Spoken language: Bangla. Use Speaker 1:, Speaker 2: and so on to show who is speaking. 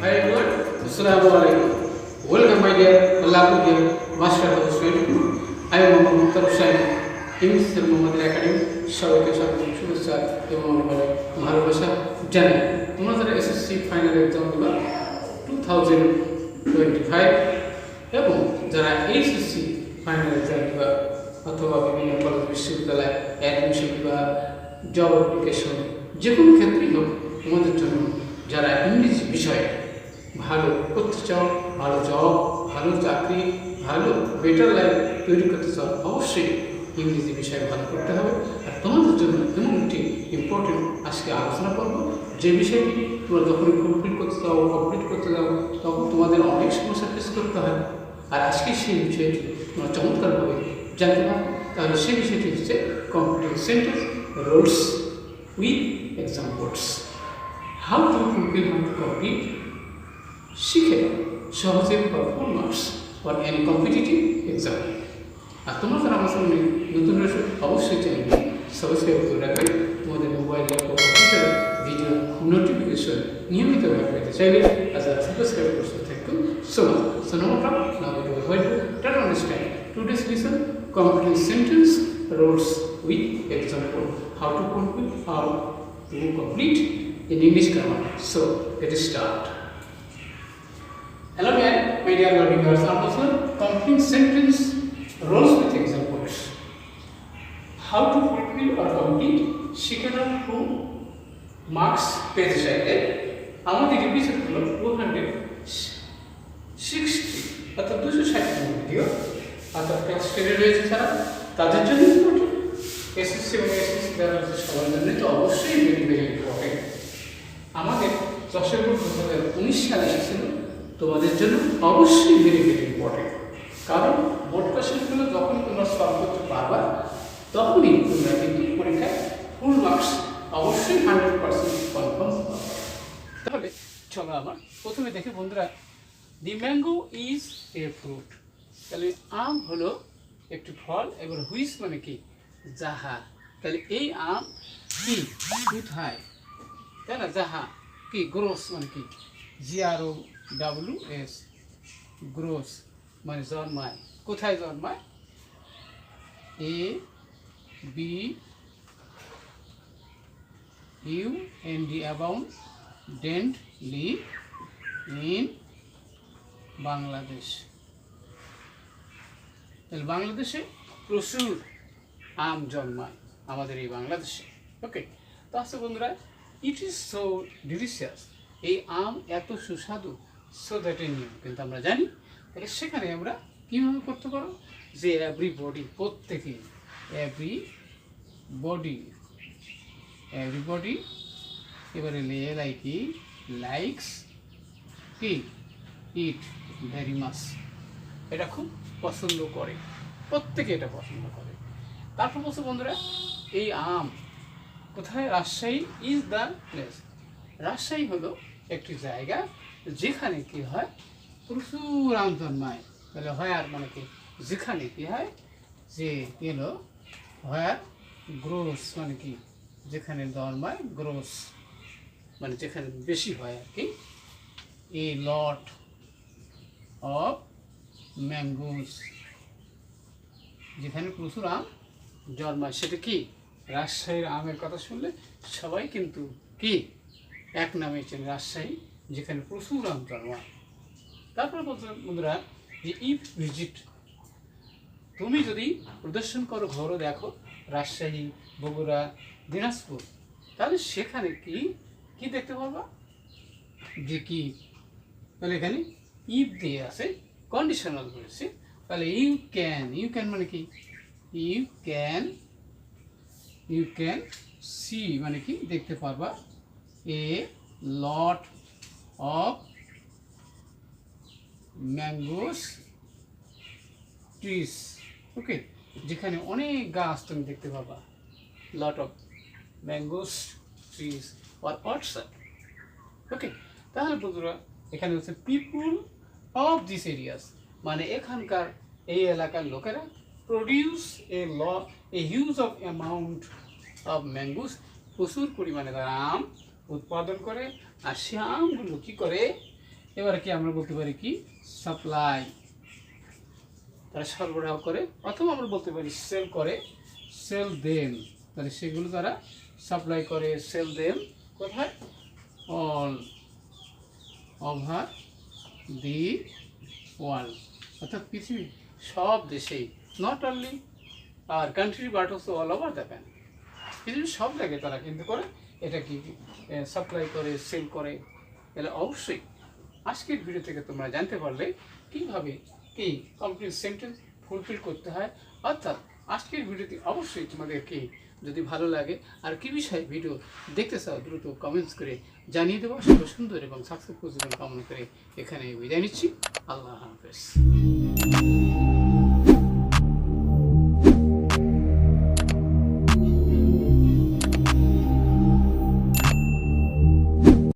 Speaker 1: Hi everyone, Assalamualaikum. Welcome my dear beloved dear master of the student. I am Muhammad Mukhtar Hussain, English Muhammad Academy. সবাইকে স্বাগত শুভেচ্ছা এবং অনেক ভালোবাসা জানাই। তোমরা যারা এসএসসি ফাইনাল এক্সাম দেবা 2025 এবং যারা এইচএসসি ফাইনাল এক্সাম দেবা অথবা বিভিন্ন কলেজ বিশ্ববিদ্যালয় অ্যাডমিশন বা জব অ্যাপ্লিকেশন যে কোনো ক্ষেত্রেই হোক তোমাদের জন্য যারা ইংরেজি বিষয়ে ভালো করতে চাও, ভালো জব, ভালো চাকরি, ভালো বেটার লাইফ তৈরি করতে চাও, অবশ্যই ইংরেজি বিষয়ে ভালো করতে হবে। আর তোমাদের জন্য এমন একটি ইম্পর্টেন্ট আজকে আলোচনা করবো যে বিষয়টি তোমরা যখন কমপ্লিট করতে যাও তখন তোমাদের অনেক সমস্যা ফেস করতে হয়। আর আজকে সেই বিষয়টি তোমরা চমৎকারভাবে জানতে পারো। তাহলে সেই বিষয়টি হচ্ছে complete sentence rules with examples. How to complete শিখে সহজে full marks for any competitive exam. আর তোমরা যারা আমার সামনে নতুন রয়েছে অবশ্যই চ্যানেলটি সাবস্ক্রাইব করে রাখবে। তোমাদের মোবাইল বা কম্পিউটারে ভিডিও নোটিফিকেশন নিয়মিতভাবে পেতে চাইলে যারা সাবস্ক্রাইব করছো thank you so much. So no problem, now we will going to try to understand today's lesson complete sentence roles with example. How to complete in English grammar. So let us start. Hello my dear learning viewers, also complete sentence roles with examples. How to fulfill or complete শিক্ষাটা ফুল মার্কস পেতে চাইলে আমাদের রিভিশন হলো 260 অর্থাৎ 260 ভিডিও অর্থাৎ ক্লাস 10 রয়েছে যারা তাদের জন্য ইম্পর্টেন্ট, এসএসসি এবং এসএসসি যারা সবার জন্য তো অবশ্যই ভেরি ভেরি ইম্পর্টেন্ট। আমাদের 10/2019 সালে এসেছিল, তোমাদের জন্য অবশ্যই ভেরি ভেরি ইম্পর্টেন্ট। কারণ বোর্ড কোয়েশ্চেনগুলো যখন তোমরা সলভ করতে পারবা তখনই তোমরা কিন্তু পরীক্ষায় ফুল মার্কস অবশ্যই 100% কনফার্ম পাবে। তাহলে চলো আমার প্রথমে দেখে বন্ধুরা, দি ম্যাঙ্গো ইজ এ ফ্রুট। তাহলে আম হলো একটি ফল, এবার হুইচ মানে কি যাহা। তাহলে এই আম কি কোথায়, তাই না, যাহা কি গ্রোস মানে কি GROWS গ্রোস মানে জন্মায়, কোথায় জন্মায় ABUND abundantly in বাংলাদেশ। তাহলে বাংলাদেশে প্রচুর আম জন্মায় আমাদের এই বাংলাদেশে। ওকে, তো আচ্ছা বন্ধুরা, ইট ইজ সো ডিলিশিয়াস, এই আম এত সুস্বাদু, সো দ্যাট এ নিউ, কিন্তু আমরা জানি। তাহলে সেখানে আমরা কীভাবে করতে পারো যে এভরিবডি, প্রত্যেকে, এভরিবডি এবারে লাইকস কি ইট ভেরি মাচ, এটা খুব পছন্দ করে, প্রত্যেকে এটা পছন্দ করে। তারপর বলছে বন্ধুরা, এই আম কোথায়, Rajshahi is the place. Rajshahi হলো একটি জায়গা যেখানে কি হয় প্রচুর আম জন্মায়। তাহলে হোয়ার মানে কি যেখানে কি হয়, যে এলো হোয়ার গ্রোস মানে কি যেখানে জন্মায়, গ্রোস মানে যেখানে বেশি হয় আর কি। এ লট অফ ম্যাঙ্গোস, যেখানে প্রচুর আম জন্মায়, সেটা কি রাজশাহীর আমের কথা শুনলে সবাই কিন্তু কি এক নামে চেনে, রাজশাহী যেখানে প্রচুর আম জন্মায়। তারপর বন্ধুরা, যে ইফ ভিজিট, তুমি যদি প্রদর্শন করো, ঘরও দেখো রাজশাহী, বগুড়া, দিনাজপুর, তাহলে সেখানে কি কি দেখতে পারবা, যে কি, তাহলে এখানে ইফ দিয়ে আছে, কন্ডিশনাল করেছে। তাহলে ইউ ক্যান মানে কি ইউ ক্যান সি মানে কি দেখতে পারবা, a lot of mangoes trees. Okay, যেখানে অনেক গাছ তুমি দেখতে পাবা, lot of mangoes trees or orchard. Okay, তাহলে বন্ধুরা এখানে হচ্ছে পিপুল অফ দিস এরিয়াস, মানে এখানকার এই এলাকার লোকেরা produce a huge of amount of mangoes, প্রচুর পরিমাণে তারা আম উৎপাদন করে। আর সে আমগুলো কী করে, এবারে কি আমরা বলতে পারি কি সাপ্লাই, তারা সরবরাহ করে, অথবা আমরা বলতে পারি সেল করে, সেল দেম, তাহলে সেগুলো তারা সাপ্লাই করে, সেল দেম কোথায়, অল ওভার দি ওয়ার্ল্ড, অর্থাৎ পৃথিবীর সব দেশেই, not only our country but also all over the pan, পৃথিবীর সব জায়গায় তারা কিন্তু করে এটা কি সাপ্লাই করে, সেল করে। তাহলে অবশ্যই আজকের ভিডিও থেকে তোমরা জানতে পারলে কীভাবে কি কমপ্লিট সেন্টেন্স ফুলফিল করতে হয়। অর্থাৎ আজকের ভিডিওটি অবশ্যই তোমাদেরকে যদি ভালো লাগে আর কি বিষয়ে ভিডিও দেখতে চাও দ্রুত কমেন্টস করে জানিয়ে দেবো। সব সুন্দর এবং সাকসেসফুল জীবন কামনা করে এখানে বিদায় নিচ্ছি। আল্লাহ হাফেজ।